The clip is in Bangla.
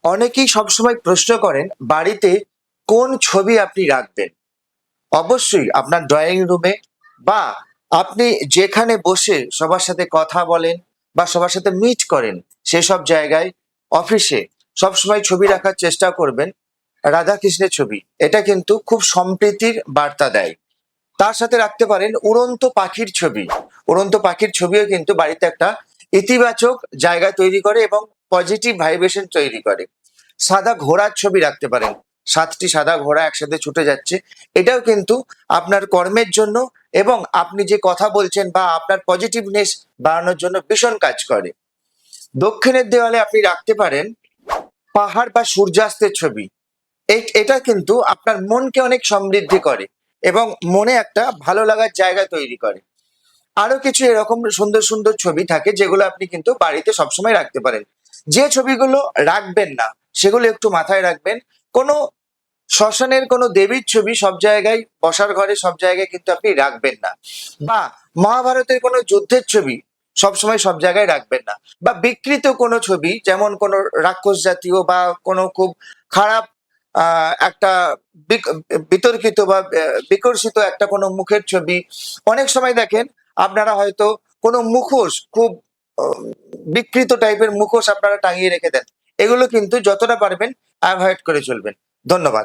অনেকেই সবসময় প্রশ্ন করেন বাড়িতে কোন ছবি আপনি রাখবেন। অবশ্যই আপনার ড্রয়িং রুমে বা আপনি যেখানে বসে সবার সাথে কথা বলেন বা সবার সাথে মিট করেন সেসব জায়গায়, অফিসে সবসময় ছবি রাখার চেষ্টা করবেন রাধাকৃষ্ণের ছবি। এটা কিন্তু খুব সম্প্রীতির বার্তা দেয়। তার সাথে রাখতে পারেন উড়ন্ত পাখির ছবি। উড়ন্ত পাখির ছবিও কিন্তু বাড়িতে একটা ইতিবাচক জায়গা তৈরি করে এবং পজিটিভ ভাইব্রেশন তৈরি করে। সাদা ঘোড়ার ছবি রাখতে পারেন। ৭টি সাদা ঘোড়া একসাথে ছুটে যাচ্ছে। এটাও কিন্তু আপনার কর্মের জন্য এবং আপনি যে কথা বলছেন বা আপনার পজিটিভনেস বাড়ানোর জন্য ভীষণ কাজ করে। দক্ষিণের দেওয়ালে আপনি রাখতে পারেন পাহাড় বা সূর্যাস্তের ছবি। এটা কিন্তু আপনার মনকে অনেক সমৃদ্ধি করে এবং মনে একটা ভালো লাগার জায়গা তৈরি করে। আরো কিছু এরকম সুন্দর সুন্দর ছবি থাকে যেগুলো আপনি কিন্তু বাড়িতে সবসময় রাখতে পারেন। যে ছবিগুলো রাখবেন না সেগুলো একটু মাথায় রাখবেন। কোনো শ্মশানের কোনো দেবীর ছবি সব জায়গায়, বসার ঘরে সব জায়গায় কিন্তু আপনি রাখবেন না। বা মহাভারতের কোনো যুদ্ধের ছবি সবসময় সব জায়গায় রাখবেন না। বা বিকৃত কোনো ছবি, যেমন কোনো রাক্ষস জাতীয় বা কোনো খুব খারাপ একটা বিতর্কিত বা বিকর্ষিত একটা কোনো মুখের ছবি। অনেক সময় দেখেন আপনারা হয়তো কোনো মুখোশ, খুব আহ, বিকৃত টাইপের মুখোশ আপনারা টাঙিয়ে রেখে দেন। এগুলো কিন্তু যতটা পারবেন অ্যাভয়েড করে চলবেন। ধন্যবাদ।